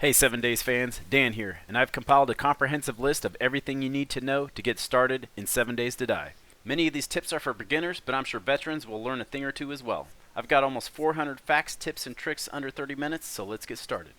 Hey 7 Days fans, Dan here, and I've compiled a comprehensive list of everything you need to know to get started in 7 Days to Die. Many of these tips are for beginners, but I'm sure veterans will learn a thing or two as well. I've got almost 400 facts, tips, and tricks under 30 minutes, so let's get started.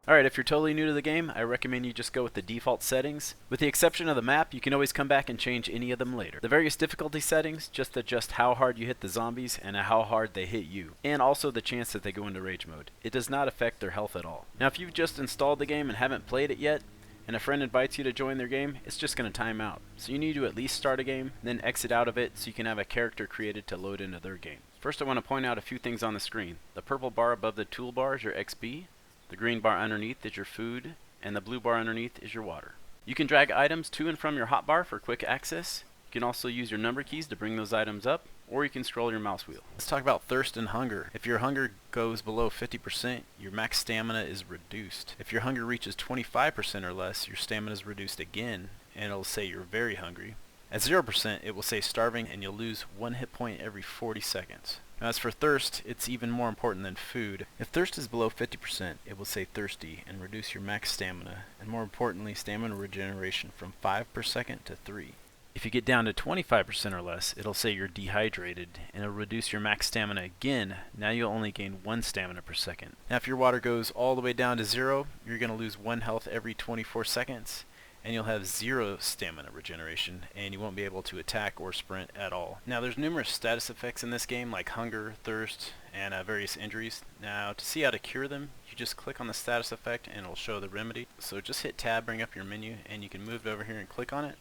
Alright, if you're totally new to the game, I recommend you just go with the default settings. With the exception of the map, you can always come back and change any of them later. The various difficulty settings just adjust how hard you hit the zombies and how hard they hit you, and also the chance that they go into rage mode. It does not affect their health at all. Now if you've just installed the game and haven't played it yet, and a friend invites you to join their game, it's just going to time out. So you need to at least start a game, then exit out of it so you can have a character created to load into their game. First I want to point out a few things on the screen. The purple bar above the toolbar is your XP. The green bar underneath is your food, and the blue bar underneath is your water. You can drag items to and from your hotbar for quick access. You can also use your number keys to bring those items up, or you can scroll your mouse wheel. Let's talk about thirst and hunger. If your hunger goes below 50%, your max stamina is reduced. If your hunger reaches 25% or less, your stamina is reduced again, and it'll say you're very hungry. At 0%, it will say starving, and you'll lose 1 hit point every 40 seconds. Now, as for thirst, it's even more important than food. If thirst is below 50%, it will say thirsty and reduce your max stamina, and more importantly, stamina regeneration from 5 per second to 3. If you get down to 25% or less, it'll say you're dehydrated, and it'll reduce your max stamina again. Now you'll only gain 1 stamina per second. Now if your water goes all the way down to 0, you're going to lose 1 health every 24 seconds. And you'll have 0 stamina regeneration, and you won't be able to attack or sprint at all. Now there's numerous status effects in this game, like hunger, thirst, and various injuries. Now to see how to cure them, you just click on the status effect and it'll show the remedy. So just hit tab, bring up your menu, and you can move it over here and click on it,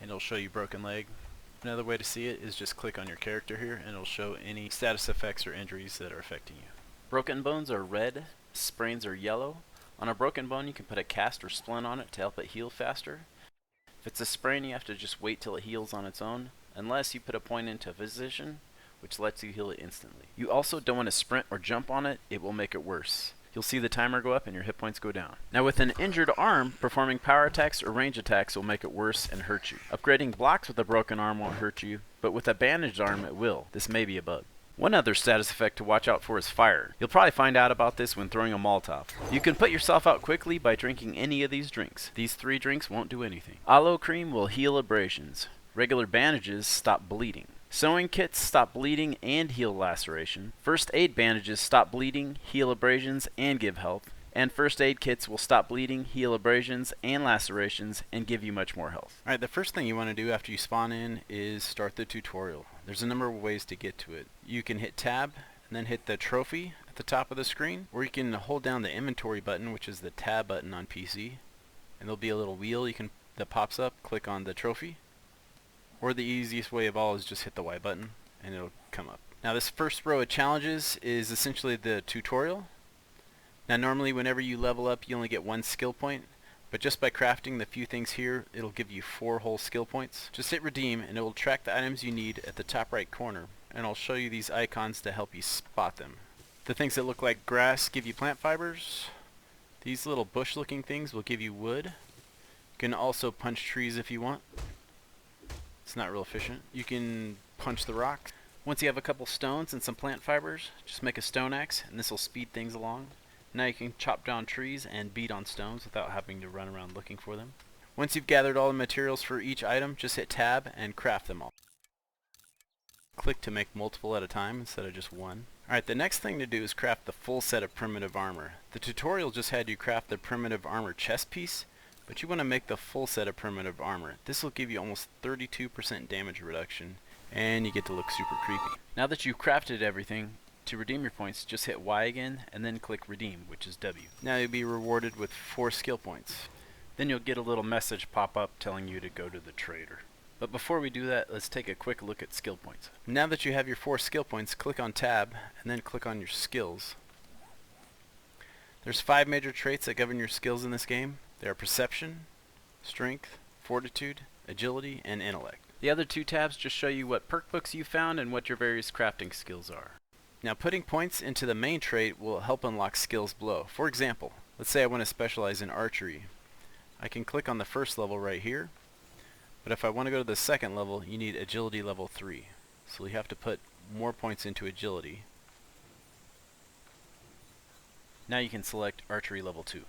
and it'll show you broken leg. Another way to see it is just click on your character here, and it'll show any status effects or injuries that are affecting you. Broken bones are red, sprains are yellow. On a broken bone, you can put a cast or splint on it to help it heal faster. If it's a sprain, you have to just wait till it heals on its own, unless you put a point into physician, which lets you heal it instantly. You also don't want to sprint or jump on it, it will make it worse. You'll see the timer go up and your hit points go down. Now with an injured arm, performing power attacks or range attacks will make it worse and hurt you. Upgrading blocks with a broken arm won't hurt you, but with a bandaged arm it will. This may be a bug. One other status effect to watch out for is fire. You'll probably find out about this when throwing a Molotov. You can put yourself out quickly by drinking any of these drinks. These 3 drinks won't do anything. Aloe cream will heal abrasions. Regular bandages stop bleeding. Sewing kits stop bleeding and heal laceration. First aid bandages stop bleeding, heal abrasions, and give health. And first aid kits will stop bleeding, heal abrasions and lacerations, and give you much more health. Alright, the first thing you want to do after you spawn in is start the tutorial. There's a number of ways to get to it. You can hit tab and then hit the trophy at the top of the screen, or you can hold down the inventory button, which is the tab button on PC, and there'll be a little wheel that pops up, click on the trophy. Or the easiest way of all is just hit the Y button and it'll come up. Now this first row of challenges is essentially the tutorial. Now normally whenever you level up you only get 1 skill point, but just by crafting the few things here it'll give you 4 whole skill points. Just hit redeem and it will track the items you need at the top right corner, and I'll show you these icons to help you spot them. The things that look like grass give you plant fibers. These little bush looking things will give you wood. You can also punch trees if you want. It's not real efficient. You can punch the rocks. Once you have a couple stones and some plant fibers, just make a stone axe and this will speed things along. Now you can chop down trees and beat on stones without having to run around looking for them. Once you've gathered all the materials for each item, just hit tab and craft them all. Click to make multiple at a time instead of just 1. Alright, the next thing to do is craft the full set of primitive armor. The tutorial just had you craft the primitive armor chest piece, but you want to make the full set of primitive armor. This will give you almost 32% damage reduction, and you get to look super creepy. Now that you've crafted everything, to redeem your points, just hit Y again, and then click redeem, which is W. Now you'll be rewarded with 4 skill points. Then you'll get a little message pop up telling you to go to the trader. But before we do that, let's take a quick look at skill points. Now that you have your 4 skill points, click on tab, and then click on your skills. There's 5 major traits that govern your skills in this game. They are perception, strength, fortitude, agility, and intellect. The other 2 tabs just show you what perk books you found and what your various crafting skills are. Now putting points into the main trait will help unlock skills below. For example, let's say I want to specialize in archery. I can click on the first level right here, but if I want to go to the second level, you need agility level 3. So you have to put more points into agility. Now you can select Archery Level 2.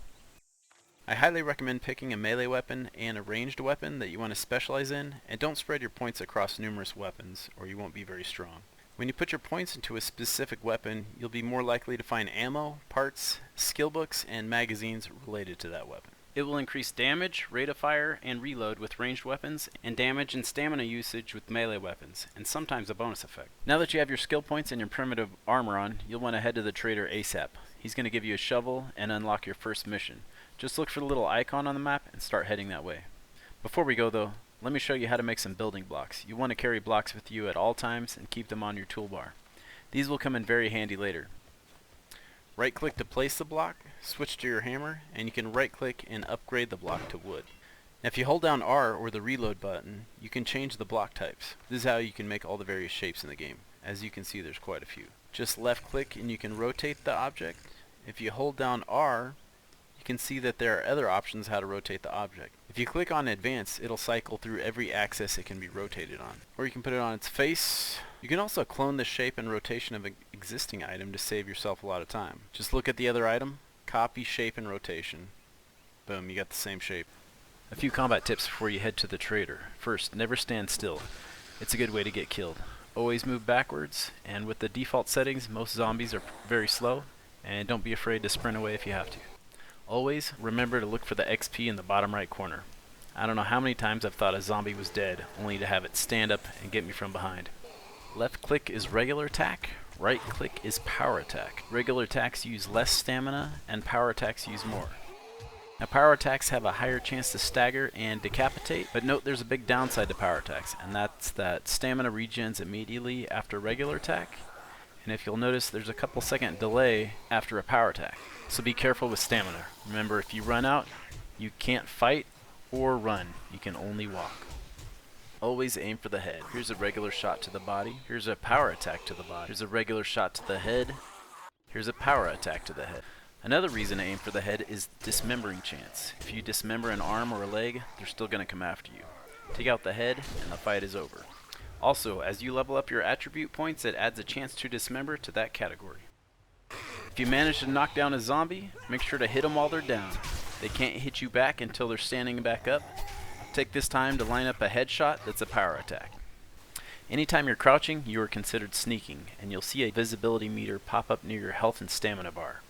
I highly recommend picking a melee weapon and a ranged weapon that you want to specialize in, and don't spread your points across numerous weapons, or you won't be very strong. When you put your points into a specific weapon, you'll be more likely to find ammo, parts, skill books, and magazines related to that weapon. It will increase damage, rate of fire, and reload with ranged weapons, and damage and stamina usage with melee weapons, and sometimes a bonus effect. Now that you have your skill points and your primitive armor on, you'll want to head to the trader ASAP. He's going to give you a shovel and unlock your first mission. Just look for the little icon on the map and start heading that way. Before we go though, let me show you how to make some building blocks. You want to carry blocks with you at all times and keep them on your toolbar. These will come in very handy later. Right click to place the block, switch to your hammer, and you can right click and upgrade the block to wood. Now if you hold down R or the reload button, you can change the block types. This is how you can make all the various shapes in the game. As you can see, there's quite a few. Just left click and you can rotate the object. If you hold down R, you can see that there are other options how to rotate the object. If you click on advance, it'll cycle through every axis it can be rotated on. Or you can put it on its face. You can also clone the shape and rotation of an existing item to save yourself a lot of time. Just look at the other item, copy shape and rotation. Boom, you got the same shape. A few combat tips before you head to the trader. First, never stand still. It's a good way to get killed. Always move backwards, and with the default settings, most zombies are very slow, and don't be afraid to sprint away if you have to. Always remember to look for the XP in the bottom right corner. I don't know how many times I've thought a zombie was dead, only to have it stand up and get me from behind. Left click is regular attack, right click is power attack. Regular attacks use less stamina, and power attacks use more. Now power attacks have a higher chance to stagger and decapitate, but note there's a big downside to power attacks, and that's that stamina regens immediately after regular attack, and if you'll notice there's a couple second delay after a power attack. So be careful with stamina. Remember, if you run out, you can't fight or run, you can only walk. Always aim for the head. Here's a regular shot to the body, here's a power attack to the body, here's a regular shot to the head, here's a power attack to the head. Another reason to aim for the head is dismembering chance. If you dismember an arm or a leg, they're still going to come after you. Take out the head and the fight is over. Also, as you level up your attribute points, it adds a chance to dismember to that category. If you manage to knock down a zombie, make sure to hit them while they're down. They can't hit you back until they're standing back up. Take this time to line up a headshot that's a power attack. Anytime you're crouching, you are considered sneaking, and you'll see a visibility meter pop up near your health and stamina bar.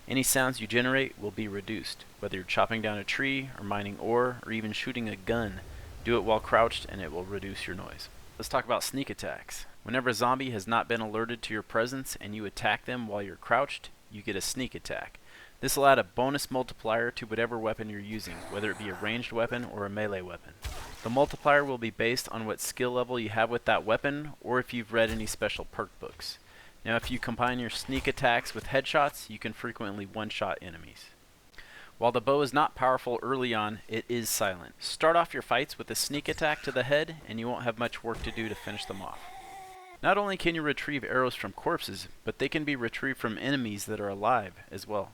Any sounds you generate will be reduced, whether you're chopping down a tree, or mining ore, or even shooting a gun. Do it while crouched and it will reduce your noise. Let's talk about sneak attacks. Whenever a zombie has not been alerted to your presence and you attack them while you're crouched, you get a sneak attack. This will add a bonus multiplier to whatever weapon you're using, whether it be a ranged weapon or a melee weapon. The multiplier will be based on what skill level you have with that weapon, or if you've read any special perk books. Now if you combine your sneak attacks with headshots, you can frequently one-shot enemies. While the bow is not powerful early on, it is silent. Start off your fights with a sneak attack to the head, and you won't have much work to do to finish them off. Not only can you retrieve arrows from corpses, but they can be retrieved from enemies that are alive as well.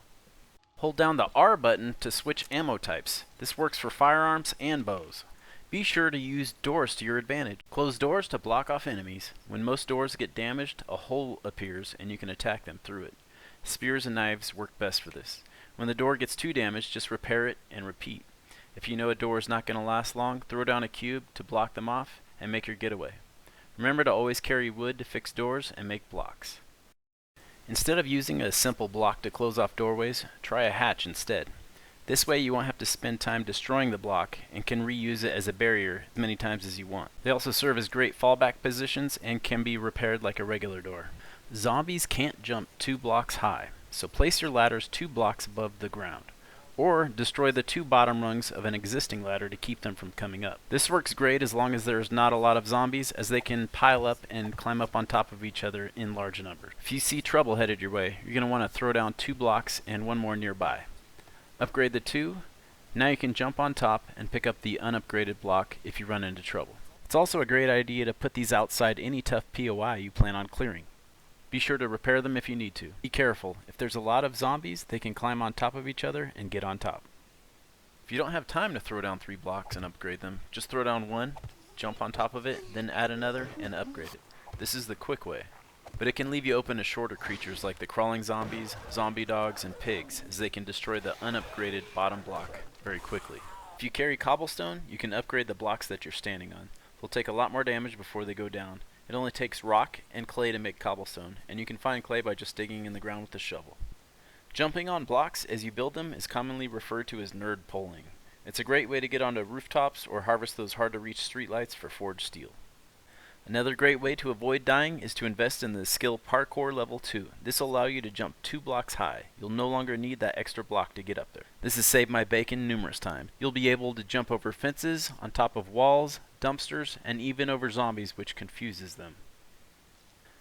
Hold down the R button to switch ammo types. This works for firearms and bows. Be sure to use doors to your advantage. Close doors to block off enemies. When most doors get damaged, a hole appears and you can attack them through it. Spears and knives work best for this. When the door gets too damaged, just repair it and repeat. If you know a door is not going to last long, throw down a cube to block them off and make your getaway. Remember to always carry wood to fix doors and make blocks. Instead of using a simple block to close off doorways, try a hatch instead. This way you won't have to spend time destroying the block and can reuse it as a barrier as many times as you want. They also serve as great fallback positions and can be repaired like a regular door. Zombies can't jump 2 blocks high, so place your ladders 2 blocks above the ground. Or destroy the 2 bottom rungs of an existing ladder to keep them from coming up. This works great as long as there's not a lot of zombies, as they can pile up and climb up on top of each other in large numbers. If you see trouble headed your way, you're going to want to throw down 2 blocks and 1 more nearby. Upgrade the 2. Now you can jump on top and pick up the unupgraded block if you run into trouble. It's also a great idea to put these outside any tough P.O.I. you plan on clearing. Be sure to repair them if you need to. Be careful. If there's a lot of zombies, they can climb on top of each other and get on top. If you don't have time to throw down 3 blocks and upgrade them, just throw down 1, jump on top of it, then add another and upgrade it. This is the quick way. but it can leave you open to shorter creatures like the crawling zombies, zombie dogs, and pigs, as they can destroy the unupgraded bottom block very quickly. If you carry Cobblestone, you can upgrade the blocks that you're standing on. They'll take a lot more damage before they go down. It only takes rock and clay to make Cobblestone, and you can find clay by just digging in the ground with a shovel. Jumping on blocks as you build them is commonly referred to as nerdpoling. It's a great way to get onto rooftops or harvest those hard-to-reach streetlights for forged steel. Another great way to avoid dying is to invest in the skill Parkour Level 2. This will allow you to jump 2 blocks high. You'll no longer need that extra block to get up there. This has saved my bacon numerous times. You'll be able to jump over fences, on top of walls, dumpsters, and even over zombies, which confuses them.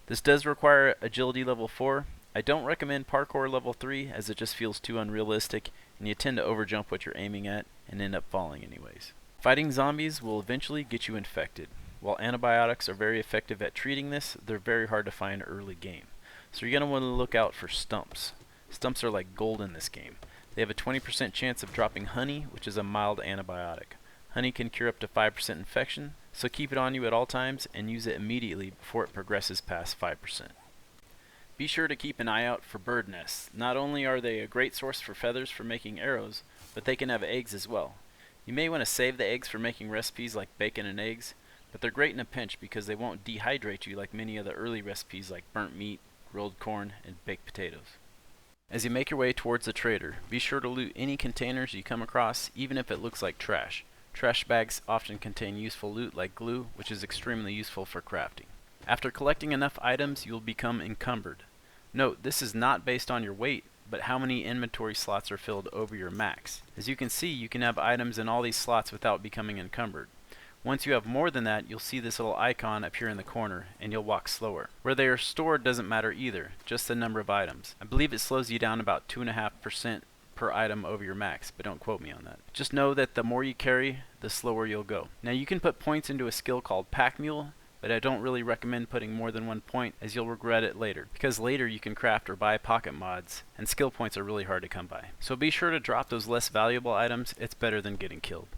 This does require agility level 4. I don't recommend Parkour Level 3 as it just feels too unrealistic and you tend to overjump what you're aiming at and end up falling anyways. Fighting zombies will eventually get you infected. While antibiotics are very effective at treating this, they're very hard to find early game. So you're going to want to look out for stumps. Stumps are like gold in this game. They have a 20% chance of dropping honey, which is a mild antibiotic. Honey can cure up to 5% infection, so keep it on you at all times and use it immediately before it progresses past 5%. Be sure to keep an eye out for bird nests. Not only are they a great source for feathers for making arrows, but they can have eggs as well. You may want to save the eggs for making recipes like bacon and eggs, but they're great in a pinch because they won't dehydrate you like many of the early recipes like burnt meat, rolled corn, and baked potatoes. As you make your way towards the trader, be sure to loot any containers you come across, even if it looks like trash. Trash bags often contain useful loot like glue, which is extremely useful for crafting. After collecting enough items, you will become encumbered. Note, this is not based on your weight, but how many inventory slots are filled over your max. As you can see, you can have items in all these slots without becoming encumbered. Once you have more than that, you'll see this little icon appear in the corner, and you'll walk slower. Where they are stored doesn't matter either, just the number of items. I believe it slows you down about 2.5% per item over your max, but don't quote me on that. Just know that the more you carry, the slower you'll go. Now you can put points into a skill called Pack Mule, but I don't really recommend putting more than 1 point as you'll regret it later, because later you can craft or buy pocket mods, and skill points are really hard to come by. So be sure to drop those less valuable items, it's better than getting killed.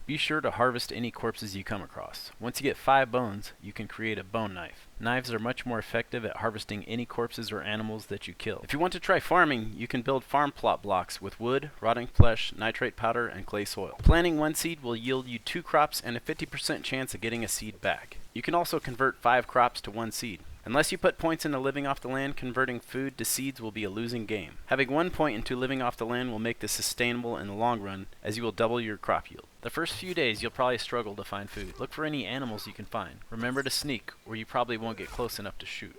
Be sure to harvest any corpses you come across. Once you get 5 bones, you can create a bone knife. Knives are much more effective at harvesting any corpses or animals that you kill. If you want to try farming, you can build farm plot blocks with wood, rotting flesh, nitrate powder, and clay soil. Planting 1 seed will yield you 2 crops and a 50% chance of getting a seed back. You can also convert 5 crops to 1 seed. Unless you put points into living off the land, converting food to seeds will be a losing game. Having 1 point into living off the land will make this sustainable in the long run, as you will double your crop yield. The first few days you'll probably struggle to find food. Look for any animals you can find. Remember to sneak, or you probably won't get close enough to shoot.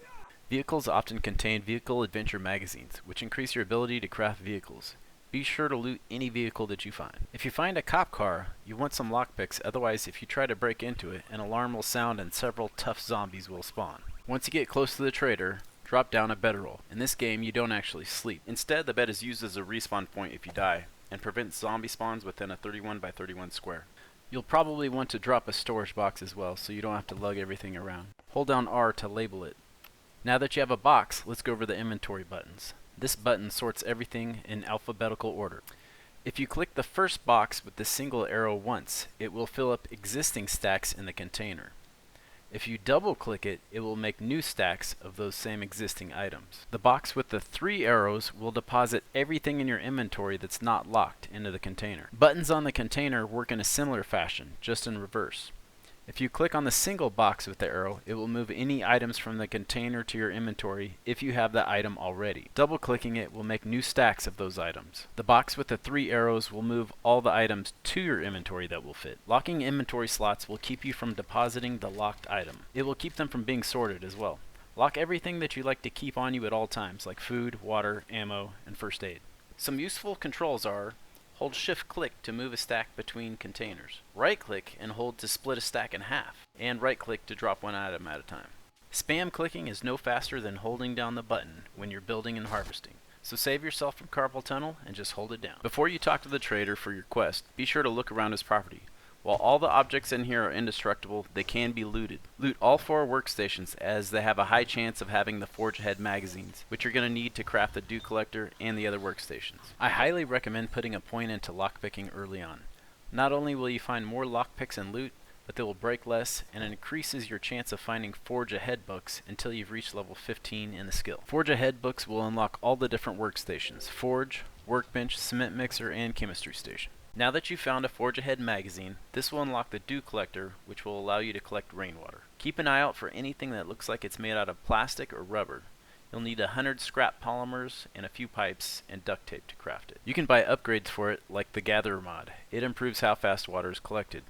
Vehicles often contain vehicle adventure magazines, which increase your ability to craft vehicles. Be sure to loot any vehicle that you find. If you find a cop car, you want some lockpicks, otherwise if you try to break into it, an alarm will sound and several tough zombies will spawn. Once you get close to the trader, drop down a bedroll. In this game, you don't actually sleep. Instead, the bed is used as a respawn point if you die, and prevents zombie spawns within a 31 by 31 square. You'll probably want to drop a storage box as well, so you don't have to lug everything around. Hold down R to label it. Now that you have a box, let's go over the inventory buttons. This button sorts everything in alphabetical order. If you click the first box with the single arrow once, it will fill up existing stacks in the container. If you double click it, it will make new stacks of those same existing items. The box with the 3 arrows will deposit everything in your inventory that's not locked into the container. Buttons on the container work in a similar fashion, just in reverse. If you click on the single box with the arrow, it will move any items from the container to your inventory if you have the item already. Double clicking it will make new stacks of those items. The box with the 3 arrows will move all the items to your inventory that will fit. Locking inventory slots will keep you from depositing the locked item. It will keep them from being sorted as well. Lock everything that you like to keep on you at all times, like food, water, ammo, and first aid. Some useful controls are: hold shift-click to move a stack between containers. Right-click and hold to split a stack in half. And right-click to drop 1 item at a time. Spam clicking is no faster than holding down the button when you're building and harvesting. So save yourself from carpal tunnel and just hold it down. Before you talk to the trader for your quest, be sure to look around his property. While all the objects in here are indestructible, they can be looted. Loot all 4 workstations, as they have a high chance of having the forge head magazines, which you're going to need to craft the dew collector and the other workstations. I highly recommend putting a point into lockpicking early on. Not only will you find more lockpicks and loot, but they will break less, and it increases your chance of finding Forge Ahead books until you've reached level 15 in the skill. Forge Ahead books will unlock all the different workstations: Forge, Workbench, Cement Mixer, and Chemistry Station. Now that you've found a Forge Ahead magazine, this will unlock the Dew Collector, which will allow you to collect rainwater. Keep an eye out for anything that looks like it's made out of plastic or rubber. You'll need 100 scrap polymers and a few pipes and duct tape to craft it. You can buy upgrades for it, like the Gatherer mod. It improves how fast water is collected.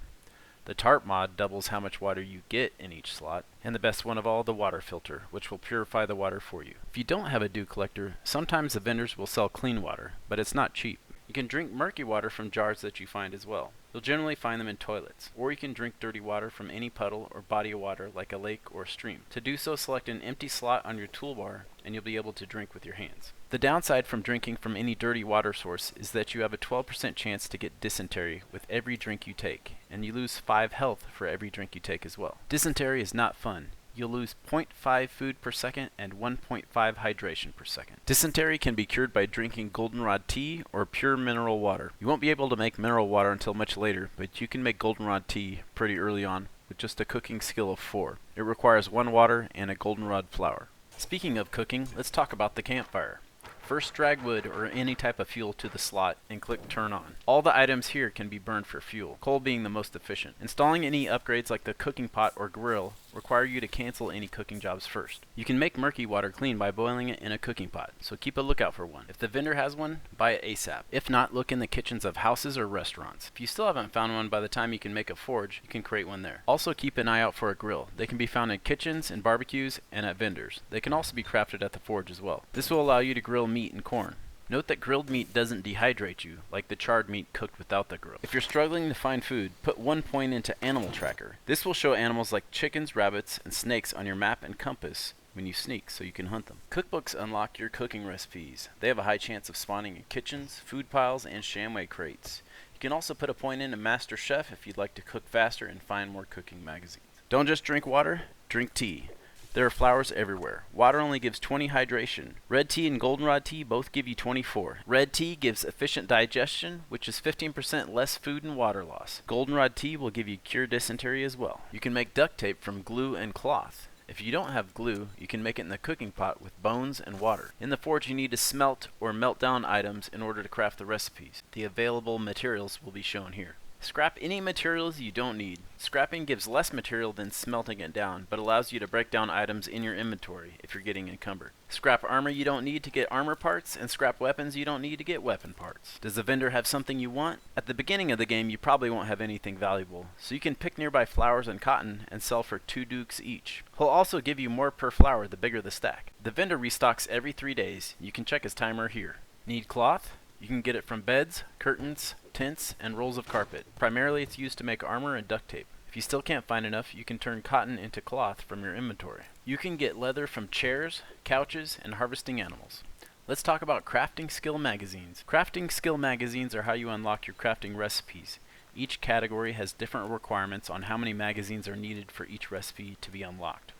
The Tarp mod doubles how much water you get in each slot, and the best one of all, the Water Filter, which will purify the water for you. If you don't have a Dew Collector, sometimes the vendors will sell clean water, but it's not cheap. You can drink murky water from jars that you find as well. You'll generally find them in toilets, or you can drink dirty water from any puddle or body of water like a lake or a stream. To do so, select an empty slot on your toolbar and you'll be able to drink with your hands. The downside from drinking from any dirty water source is that you have a 12% chance to get dysentery with every drink you take, and you lose 5 health for every drink you take as well. Dysentery is not fun. You'll lose 0.5 food per second and 1.5 hydration per second. Dysentery can be cured by drinking goldenrod tea or pure mineral water. You won't be able to make mineral water until much later, but you can make goldenrod tea pretty early on with just a cooking skill of 4. It requires 1 water and a goldenrod flour. Speaking of cooking, let's talk about the campfire. First, drag wood or any type of fuel to the slot and click turn on. All the items here can be burned for fuel, coal being the most efficient. Installing any upgrades like the cooking pot or grill require you to cancel any cooking jobs first. You can make murky water clean by boiling it in a cooking pot, so keep a lookout for one. If the vendor has one, buy it ASAP. If not, look in the kitchens of houses or restaurants. If you still haven't found one by the time you can make a forge, you can create one there. Also keep an eye out for a grill. They can be found in kitchens and barbecues and at vendors. They can also be crafted at the forge as well. This will allow you to grill meat and corn. Note that grilled meat doesn't dehydrate you, like the charred meat cooked without the grill. If you're struggling to find food, put 1 point into Animal Tracker. This will show animals like chickens, rabbits, and snakes on your map and compass when you sneak, so you can hunt them. Cookbooks unlock your cooking recipes. They have a high chance of spawning in kitchens, food piles, and shamway crates. You can also put a point into Master Chef if you'd like to cook faster and find more cooking magazines. Don't just drink water, drink tea. There are flowers everywhere. Water only gives 20 hydration. Red tea and goldenrod tea both give you 24. Red tea gives efficient digestion, which is 15% less food and water loss. Goldenrod tea will give you cure dysentery as well. You can make duct tape from glue and cloth. If you don't have glue, you can make it in the cooking pot with bones and water. In the forge, you need to smelt or melt down items in order to craft the recipes. The available materials will be shown here. Scrap any materials you don't need. Scrapping gives less material than smelting it down, but allows you to break down items in your inventory if you're getting encumbered. Scrap armor you don't need to get armor parts, and scrap weapons you don't need to get weapon parts. Does the vendor have something you want? At the beginning of the game, you probably won't have anything valuable, so you can pick nearby flowers and cotton and sell for 2 dukes each. He'll also give you more per flower the bigger the stack. The vendor restocks every 3 days. You can check his timer here. Need cloth? You can get it from beds, curtains, tents, and rolls of carpet. Primarily it's used to make armor and duct tape. If you still can't find enough, you can turn cotton into cloth from your inventory. You can get leather from chairs, couches, and harvesting animals. Let's talk about crafting skill magazines. Crafting skill magazines are how you unlock your crafting recipes. Each category has different requirements on how many magazines are needed for each recipe to be unlocked.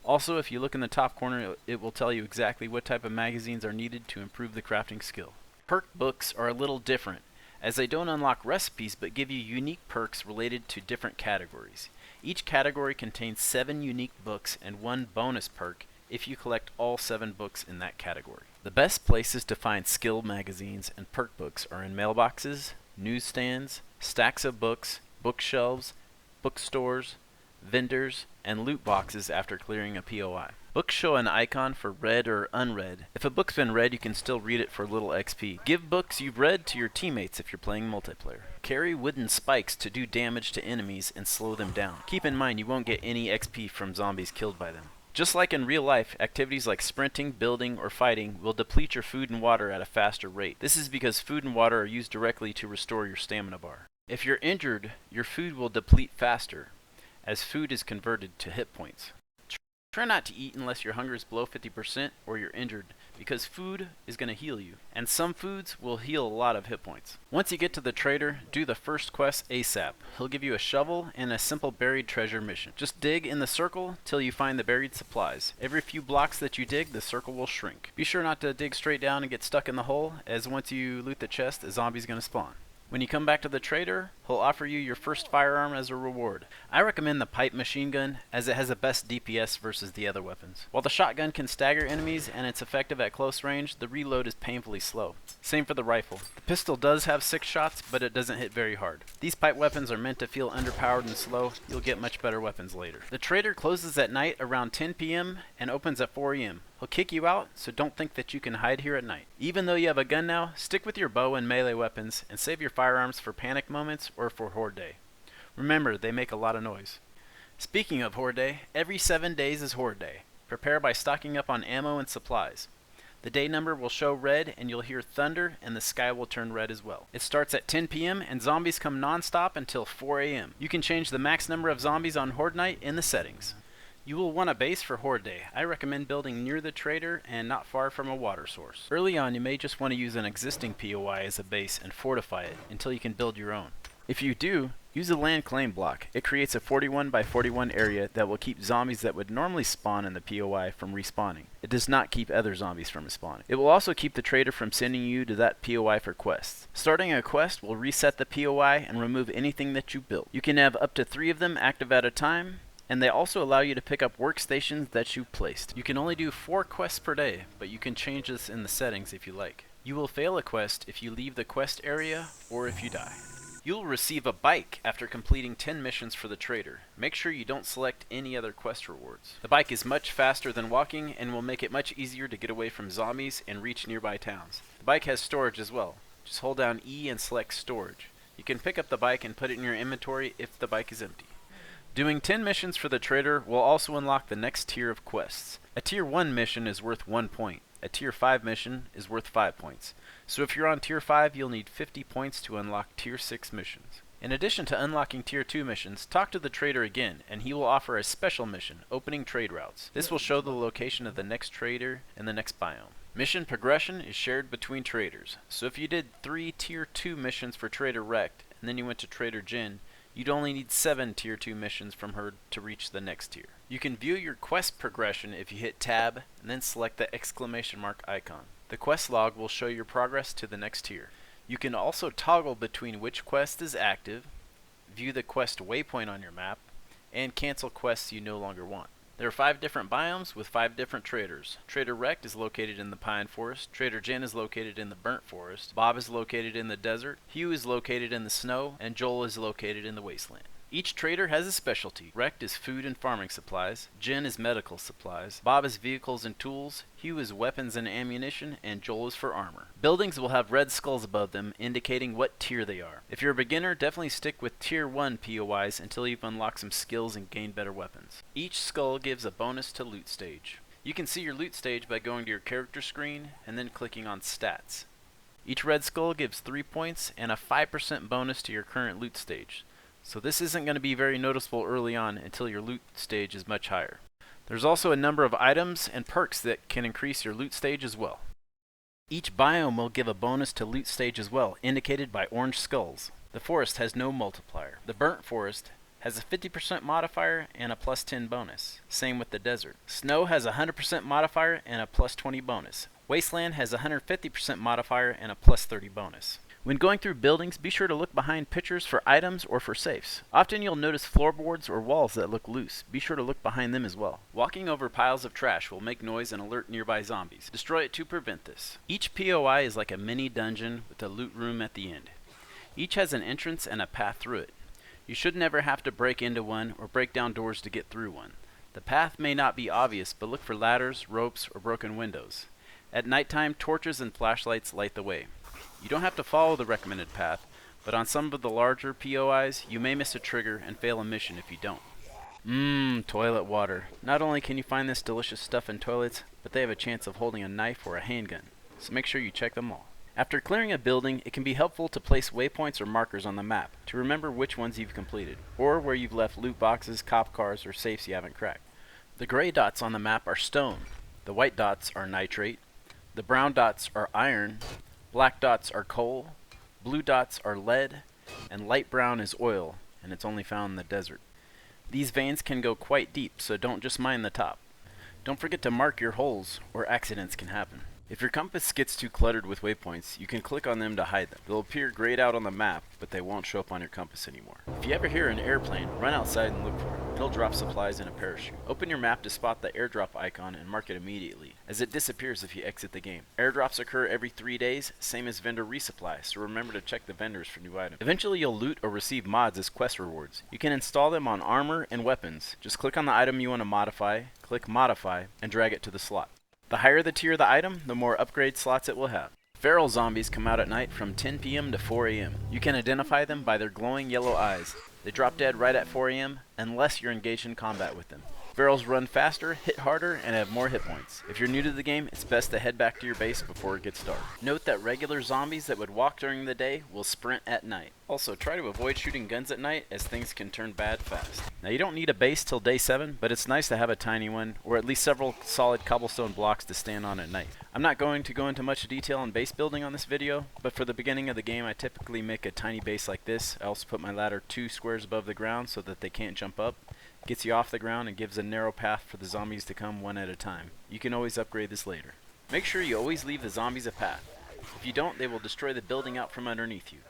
Also, if you look in the top corner, it will tell you exactly what type of magazines are needed to improve the crafting skill. Perk books are a little different, as they don't unlock recipes but give you unique perks related to different categories. Each category contains 7 unique books and 1 bonus perk if you collect all 7 books in that category. The best places to find skill magazines and perk books are in mailboxes, newsstands, stacks of books, bookshelves, bookstores, vendors, and loot boxes after clearing a P.O.I. Books show an icon for read or unread. If a book's been read, you can still read it for little XP. Give books you've read to your teammates if you're playing multiplayer. Carry wooden spikes to do damage to enemies and slow them down. Keep in mind you won't get any XP from zombies killed by them. Just like in real life, activities like sprinting, building, or fighting will deplete your food and water at a faster rate. This is because food and water are used directly to restore your stamina bar. If you're injured, your food will deplete faster, as food is converted to hit points. Try not to eat unless your hunger is below 50% or you're injured, because food is going to heal you, and some foods will heal a lot of hit points. Once you get to the trader, do the first quest ASAP. He'll give you a shovel and a simple buried treasure mission. Just dig in the circle till you find the buried supplies. Every few blocks that you dig, the circle will shrink. Be sure not to dig straight down and get stuck in the hole, as once you loot the chest, a zombie's going to spawn. When you come back to the trader, he'll offer you your first firearm as a reward. I recommend the pipe machine gun as it has the best DPS versus the other weapons. While the shotgun can stagger enemies and it's effective at close range, the reload is painfully slow. Same for the rifle. The pistol does have 6 shots, but it doesn't hit very hard. These pipe weapons are meant to feel underpowered and slow. You'll get much better weapons later. The trader closes at night around 10 p.m. and opens at 4 a.m. He'll kick you out, so don't think that you can hide here at night. Even though you have a gun now, stick with your bow and melee weapons and save your firearms for panic moments or for Horde Day. Remember, they make a lot of noise. Speaking of Horde Day, every 7 days is Horde Day. Prepare by stocking up on ammo and supplies. The day number will show red and you'll hear thunder and the sky will turn red as well. It starts at 10 p.m. and zombies come non-stop until 4 a.m. You can change the max number of zombies on Horde Night in the settings. You will want a base for Horde Day. I recommend building near the trader and not far from a water source. Early on, you may just want to use an existing P.O.I. as a base and fortify it until you can build your own. If you do, use a land claim block. It creates a 41 by 41 area that will keep zombies that would normally spawn in the P.O.I. from respawning. It does not keep other zombies from respawning. It will also keep the trader from sending you to that P.O.I. for quests. Starting a quest will reset the P.O.I. and remove anything that you built. You can have up to 3 of them active at a time, and they also allow you to pick up workstations that you placed. You can only do 4 quests per day, but you can change this in the settings if you like. You will fail a quest if you leave the quest area or if you die. You'll receive a bike after completing 10 missions for the trader. Make sure you don't select any other quest rewards. The bike is much faster than walking and will make it much easier to get away from zombies and reach nearby towns. The bike has storage as well. Just hold down E and select storage. You can pick up the bike and put it in your inventory if the bike is empty. Doing 10 missions for the trader will also unlock the next tier of quests. A tier 1 mission is worth 1 point. A tier 5 mission is worth 5 points. So if you're on tier 5, you'll need 50 points to unlock tier 6 missions. In addition to unlocking tier 2 missions, talk to the trader again, and he will offer a special mission, opening trade routes. This will show the location of the next trader in the next biome. Mission progression is shared between traders. So if you did 3 tier 2 missions for Trader Rect, and then you went to Trader Jin, you'd only need 7 tier 2 missions from her to reach the next tier. You can view your quest progression if you hit tab and then select the exclamation mark icon. The quest log will show your progress to the next tier. You can also toggle between which quest is active, view the quest waypoint on your map, and cancel quests you no longer want. There are 5 different biomes with 5 different traders. Trader Rect is located in the Pine Forest, Trader Jen is located in the Burnt Forest, Bob is located in the Desert, Hugh is located in the Snow, and Joel is located in the Wasteland. Each trader has a specialty. Rect is food and farming supplies, Jen is medical supplies, Bob is vehicles and tools, Hugh is weapons and ammunition, and Joel is for armor. Buildings will have red skulls above them indicating what tier they are. If you're a beginner, definitely stick with tier 1 POIs until you've unlocked some skills and gained better weapons. Each skull gives a bonus to loot stage. You can see your loot stage by going to your character screen and then clicking on stats. Each red skull gives 3 points and a 5% bonus to your current loot stage. So this isn't going to be very noticeable early on until your loot stage is much higher. There's also a number of items and perks that can increase your loot stage as well. Each biome will give a bonus to loot stage as well, indicated by orange skulls. The forest has no multiplier. The burnt forest has a 50% modifier and a plus 10 bonus. Same with the desert. Snow has a 100% modifier and a plus 20 bonus. Wasteland has a 150% modifier and a plus 30 bonus. When going through buildings, be sure to look behind pictures for items or for safes. Often you'll notice floorboards or walls that look loose. Be sure to look behind them as well. Walking over piles of trash will make noise and alert nearby zombies. Destroy it to prevent this. Each POI is like a mini dungeon with a loot room at the end. Each has an entrance and a path through it. You should never have to break into one or break down doors to get through one. The path may not be obvious, but look for ladders, ropes, or broken windows. At nighttime, torches and flashlights light the way. You don't have to follow the recommended path, but on some of the larger POIs, you may miss a trigger and fail a mission if you don't. Toilet water. Not only can you find this delicious stuff in toilets, but they have a chance of holding a knife or a handgun, so make sure you check them all. After clearing a building, it can be helpful to place waypoints or markers on the map to remember which ones you've completed, or where you've left loot boxes, cop cars, or safes you haven't cracked. The gray dots on the map are stone, the white dots are nitrate, the brown dots are iron, black dots are coal, blue dots are lead, and light brown is oil, and it's only found in the desert. These veins can go quite deep, so don't just mine the top. Don't forget to mark your holes, or accidents can happen. If your compass gets too cluttered with waypoints, you can click on them to hide them. They'll appear grayed out on the map, but they won't show up on your compass anymore. If you ever hear an airplane, run outside and look for it. It'll drop supplies in a parachute. Open your map to spot the airdrop icon and mark it immediately, as it disappears if you exit the game. Airdrops occur every 3 days, same as vendor resupply, so remember to check the vendors for new items. Eventually you'll loot or receive mods as quest rewards. You can install them on armor and weapons. Just click on the item you want to modify, click modify, and drag it to the slot. The higher the tier of the item, the more upgrade slots it will have. Feral zombies come out at night from 10 p.m. to 4 a.m. You can identify them by their glowing yellow eyes. They drop dead right at 4 a.m. unless you're engaged in combat with them. Ferals run faster, hit harder, and have more hit points. If you're new to the game, it's best to head back to your base before it gets dark. Note that regular zombies that would walk during the day will sprint at night. Also, try to avoid shooting guns at night as things can turn bad fast. Now you don't need a base till day 7, but it's nice to have a tiny one, or at least several solid cobblestone blocks to stand on at night. I'm not going to go into much detail on base building on this video, but for the beginning of the game I typically make a tiny base like this. I also put my ladder 2 squares above the ground so that they can't jump up. Gets you off the ground and gives a narrow path for the zombies to come one at a time. You can always upgrade this later. Make sure you always leave the zombies a path. If you don't, they will destroy the building out from underneath you.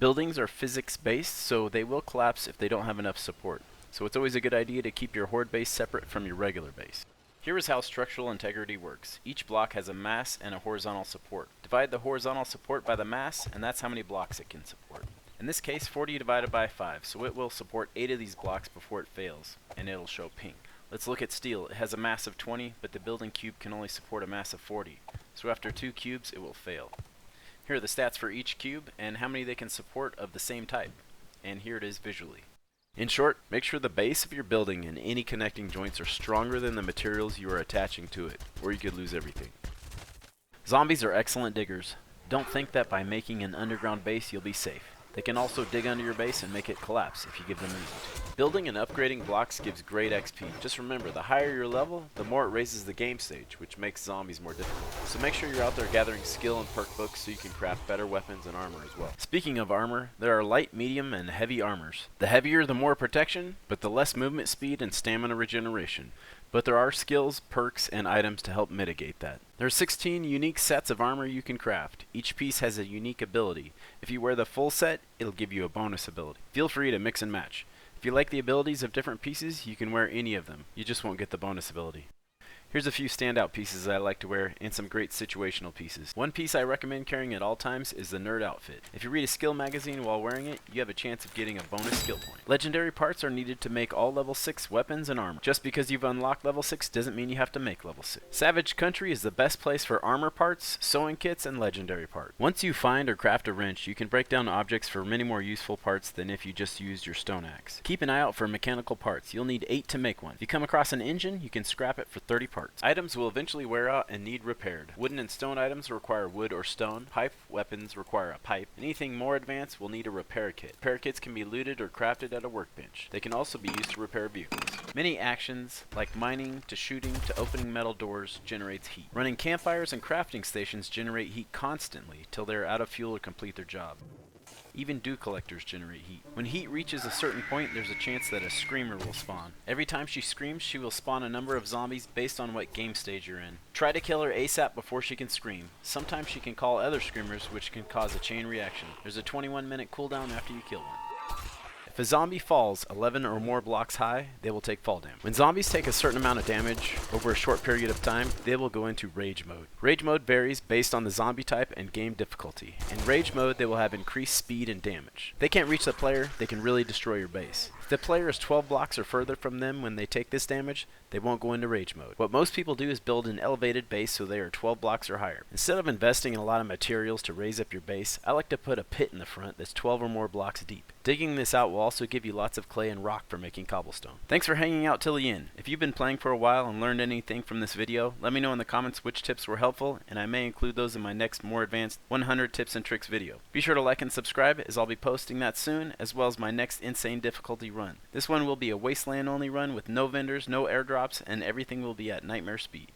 Buildings are physics based, so they will collapse if they don't have enough support. So it's always a good idea to keep your horde base separate from your regular base. Here is how structural integrity works. Each block has a mass and a horizontal support. Divide the horizontal support by the mass, and that's how many blocks it can support. In this case, 40 divided by 5, so it will support 8 of these blocks before it fails, and it'll show pink. Let's look at steel. It has a mass of 20, but the building cube can only support a mass of 40. So after 2 cubes, it will fail. Here are the stats for each cube, and how many they can support of the same type. And here it is visually. In short, make sure the base of your building and any connecting joints are stronger than the materials you are attaching to it, or you could lose everything. Zombies are excellent diggers. Don't think that by making an underground base you'll be safe. They can also dig under your base and make it collapse if you give them reason to. Building and upgrading blocks gives great XP. Just remember, the higher your level, the more it raises the game stage, which makes zombies more difficult. So make sure you're out there gathering skill and perk books so you can craft better weapons and armor as well. Speaking of armor, there are light, medium, and heavy armors. The heavier the more protection, but the less movement speed and stamina regeneration. But there are skills, perks, and items to help mitigate that. There are 16 unique sets of armor you can craft. Each piece has a unique ability. If you wear the full set, it'll give you a bonus ability. Feel free to mix and match. If you like the abilities of different pieces, you can wear any of them. You just won't get the bonus ability. Here's a few standout pieces I like to wear and some great situational pieces. One piece I recommend carrying at all times is the nerd outfit. If you read a skill magazine while wearing it, you have a chance of getting a bonus skill point. Legendary parts are needed to make all level 6 weapons and armor. Just because you've unlocked level 6 doesn't mean you have to make level 6. Savage Country is the best place for armor parts, sewing kits, and legendary parts. Once you find or craft a wrench, you can break down objects for many more useful parts than if you just used your stone axe. Keep an eye out for mechanical parts. You'll need 8 to make one. If you come across an engine, you can scrap it for 30 parts. Items will eventually wear out and need repaired. Wooden and stone items require wood or stone. Pipe weapons require a pipe. Anything more advanced will need a repair kit. Repair kits can be looted or crafted at a workbench. They can also be used to repair vehicles. Many actions, like mining to shooting to opening metal doors, generates heat. Running campfires and crafting stations generate heat constantly till they are out of fuel or complete their job. Even dew collectors generate heat. When heat reaches a certain point, there's a chance that a screamer will spawn. Every time she screams, she will spawn a number of zombies based on what game stage you're in. Try to kill her ASAP before she can scream. Sometimes she can call other screamers, which can cause a chain reaction. There's a 21-minute cooldown after you kill one. If a zombie falls 11 or more blocks high, they will take fall damage. When zombies take a certain amount of damage over a short period of time, they will go into rage mode. Rage mode varies based on the zombie type and game difficulty. In rage mode, they will have increased speed and damage. If they can't reach the player, they can really destroy your base. If the player is 12 blocks or further from them when they take this damage, they won't go into rage mode. What most people do is build an elevated base so they are 12 blocks or higher. Instead of investing in a lot of materials to raise up your base, I like to put a pit in the front that's 12 or more blocks deep. Digging this out will also give you lots of clay and rock for making cobblestone. Thanks for hanging out till the end. If you've been playing for a while and learned anything from this video, let me know in the comments which tips were helpful, and I may include those in my next more advanced 100 tips and tricks video. Be sure to like and subscribe, as I'll be posting that soon, as well as my next insane difficulty run. This one will be a wasteland only run with no vendors, no airdrops, and everything will be at nightmare speed.